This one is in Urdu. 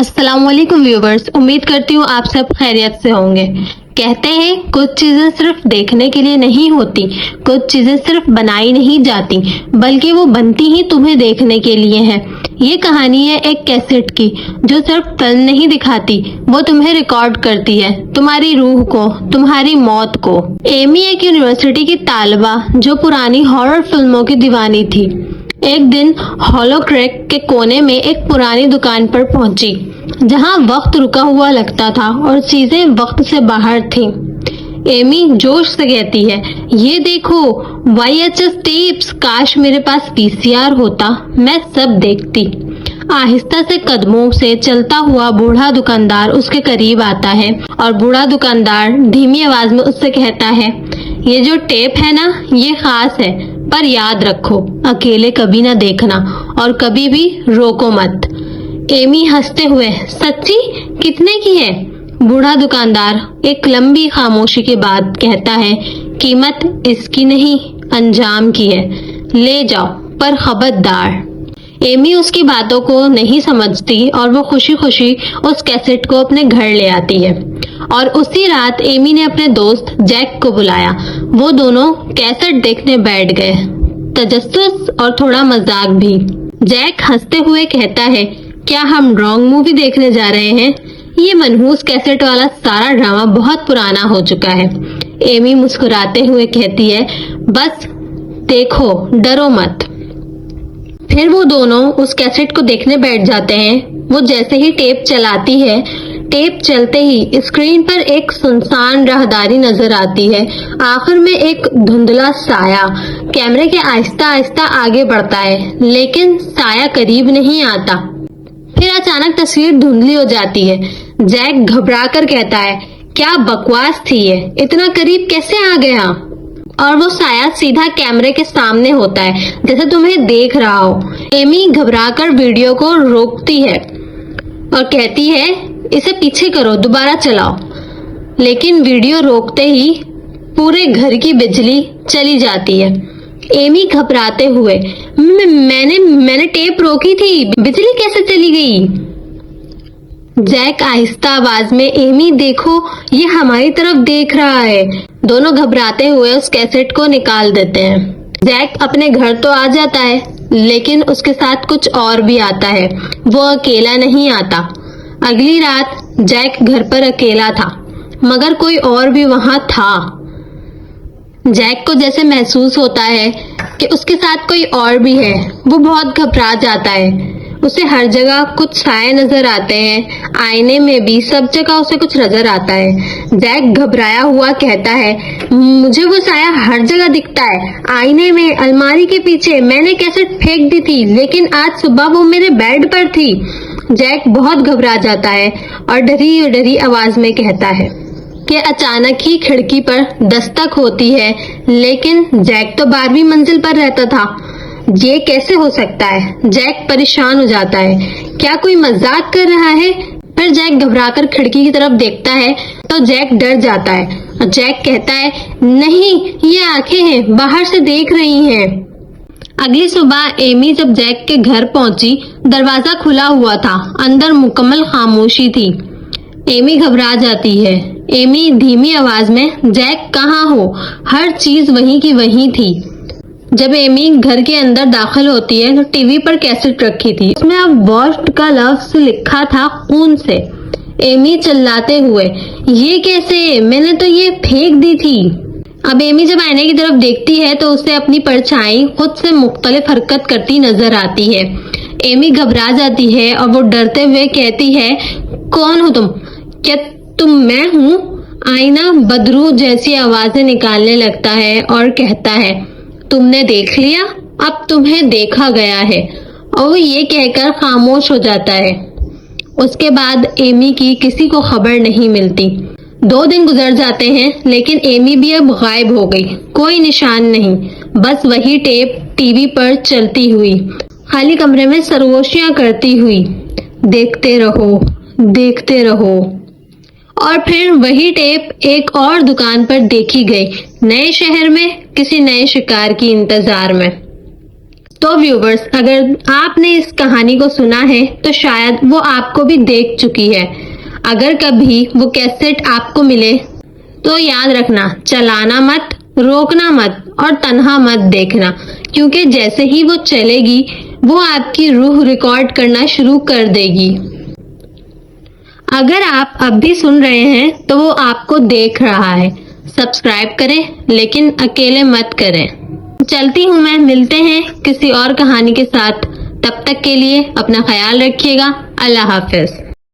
السلام علیکم ویورز، امید کرتی ہوں آپ سب خیریت سے ہوں گے۔ کہتے ہیں کچھ چیزیں صرف دیکھنے کے لیے نہیں ہوتی، کچھ چیزیں صرف بنائی نہیں جاتی بلکہ وہ بنتی ہی تمہیں دیکھنے کے لیے ہیں۔ یہ کہانی ہے ایک کیسٹ کی جو صرف فلم نہیں دکھاتی، وہ تمہیں ریکارڈ کرتی ہے، تمہاری روح کو، تمہاری موت کو۔ ایمی ایک یونیورسٹی کی طالبہ جو پرانی ہارر فلموں کی دیوانی تھی، ایک دن ہالو کریک کے کونے میں ایک پرانی دکان پر پہنچی جہاں وقت رکا ہوا لگتا تھا اور چیزیں وقت سے باہر تھیں۔ ایمی جوش سے کہتی ہے، یہ دیکھو VHS ٹیپس، کاش میرے پاس VCR ہوتا، میں سب دیکھتی۔ آہستہ سے قدموں سے چلتا ہوا بوڑھا دکاندار اس کے قریب آتا ہے اور بوڑھا دکاندار دھیمی آواز میں اس سے کہتا ہے، یہ جو ٹیپ ہے نا، یہ خاص ہے، پر یاد رکھو اکیلے کبھی نہ دیکھنا اور کبھی بھی روکو مت۔ ایمی ہنستے ہوئے، سچی؟ کتنے کی ہے؟ بوڑھا دکاندار ایک لمبی خاموشی کے بعد کہتا ہے، قیمت اس کی نہیں، انجام کی ہے، لے جاؤ پر خبردار۔ ایمی اس کی باتوں کو نہیں سمجھتی اور وہ خوشی خوشی اس کیسٹ کو اپنے گھر لے آتی ہے، اور اسی رات ایمی نے اپنے دوست جیک کو بلایا۔ وہ دونوں کیسٹ دیکھنے بیٹھ گئے، تجسس اور تھوڑا مذاق بھی۔ جیک ہنستے ہوئے کہتا ہے، کیا ہم رانگ مووی دیکھنے جا رہے ہیں؟ یہ منحوس کیسٹ والا سارا ڈرامہ بہت پرانا ہو چکا ہے۔ ایمی مسکراتے ہوئے کہتی ہے، بس دیکھو، ڈرو مت۔ پھر وہ دونوں اس کیسٹ کو دیکھنے بیٹھ جاتے ہیں۔ وہ جیسے ہی ٹیپ چلاتی ہے، ٹیپ چلتے ہی اسکرین پر ایک سنسان راہداری نظر آتی ہے۔ آخر میں ایک دھندلا سایہ کیمرے کے آہستہ آہستہ آگے بڑھتا ہے، لیکن سایہ قریب نہیں آتا۔ پھر اچانک تصویر دھندلی ہو جاتی ہے۔ جیک گھبرا کر کہتا ہے، کیا بکواس تھی یہ، اتنا قریب کیسے آ گیا؟ اور وہ سایہ سیدھا کیمرے کے سامنے ہوتا ہے، جیسے تمہیں دیکھ رہا ہو۔ ایمی گھبرا کر ویڈیو کو روکتی ہے اور کہتی ہے، اسے پیچھے کرو، دوبارہ چلاؤ۔ لیکن ویڈیو روکتے ہی پورے گھر کی بجلی چلی جاتی ہے۔ ایمی گھبراتے ہوئے، میں نے ٹیپ روکی تھی، بجلی کیسے چلی گئی؟ جیک آہستہ آواز میں، ایمی دیکھو، یہ ہماری طرف دیکھ رہا ہے۔ دونوں گھبراتے ہوئے اس کیسٹ کو نکال دیتے ہیں۔ جیک اپنے گھر تو آ جاتا ہے، لیکن اس کے ساتھ کچھ اور بھی آتا ہے۔ وہ اکیلا نہیں آتا۔ اگلی رات جیک گھر پر اکیلا تھا، مگر کوئی اور بھی وہاں تھا۔ جیک کو جیسے محسوس ہوتا ہے کہ اس کے ساتھ کوئی اور بھی ہے۔ وہ بہت گھبرا جاتا ہے۔ اسے ہر جگہ کچھ سائے نظر آتے ہیں، آئینے میں بھی، سب جگہ اسے کچھ نظر آتا ہے۔ جیک گھبرایا ہوا کہتا ہے، مجھے وہ سایہ ہر جگہ دکھتا ہے، آئینے میں، الماری کے پیچھے، میں نے کیسٹ پھینک دی تھی، لیکن آج صبح وہ میرے بیڈ پر تھی۔ جیک بہت گھبرا جاتا ہے اور ڈری آواز میں کہتا ہے کہ اچانک ہی کھڑکی پر دستک ہوتی ہے، لیکن جیک تو 12ویں منزل پر رہتا تھا۔ یہ کیسے ہو سکتا ہے؟ جیک پریشان ہو جاتا ہے، کیا کوئی مذاق کر رہا ہے؟ پھر جیک گھبرا کر کھڑکی کی طرف دیکھتا ہے تو جیک ڈر جاتا ہے۔ جیک کہتا ہے، نہیں، یہ آنکھیں ہیں، باہر سے دیکھ رہی ہیں۔ اگلی صبح ایمی جب جیک کے گھر پہنچی، دروازہ کھلا ہوا تھا، اندر مکمل خاموشی تھی۔ ایمی گھبرا جاتی ہے۔ ایمی دھیمی آواز میں، جیک کہاں ہو؟ ہر چیز وہیں کی وہیں تھی۔ جب ایمی گھر کے اندر داخل ہوتی ہے تو ٹی وی پر کیسٹ رکھی تھی، اس میں اب واشڈ کا لفظ لکھا تھا خون سے۔ ایمی چلاتے ہوئے، یہ کیسے؟ میں نے تو یہ پھینک دی تھی۔ اب ایمی جب آئینے کی طرف دیکھتی ہے تو اسے اپنی پرچھائی خود سے مختلف حرکت کرتی نظر آتی ہے۔ ایمی گھبرا جاتی ہے اور وہ ڈرتے ہوئے کہتی ہے، کون ہو تم؟ کیا تم میں ہوں؟ آئینہ بدرو جیسی آوازیں نکالنے لگتا ہے اور کہتا ہے، تم نے دیکھ لیا، اب تمہیں دیکھا گیا ہے، اور وہ یہ کہہ کر خاموش ہو جاتا ہے۔ اس کے بعد ایمی کی کسی کو خبر نہیں ملتی۔ 2 دن گزر جاتے ہیں، لیکن ایمی بھی اب غائب ہو گئی، کوئی نشان نہیں، بس وہی ٹیپ ٹی وی پر چلتی ہوئی، خالی کمرے میں سرگوشیاں کرتی ہوئی، دیکھتے رہو، دیکھتے رہو۔ اور پھر وہی ٹیپ ایک اور دکان پر دیکھی گئی، نئے شہر میں، کسی نئے شکار کی انتظار میں۔ تو ویورز، اگر آپ نے اس کہانی کو سنا ہے تو شاید وہ آپ کو بھی دیکھ چکی ہے۔ اگر کبھی وہ کیسٹ آپ کو ملے تو یاد رکھنا، چلانا مت، روکنا مت اور تنہا مت دیکھنا، کیونکہ جیسے ہی وہ چلے گی وہ آپ کی روح ریکارڈ کرنا شروع کر دے گی۔ اگر آپ اب بھی سن رہے ہیں تو وہ آپ کو دیکھ رہا ہے۔ سبسکرائب کریں لیکن اکیلے مت کریں۔ چلتی ہوں میں، ملتے ہیں کسی اور کہانی کے ساتھ۔ تب تک کے لیے اپنا خیال رکھیے گا۔ اللہ حافظ۔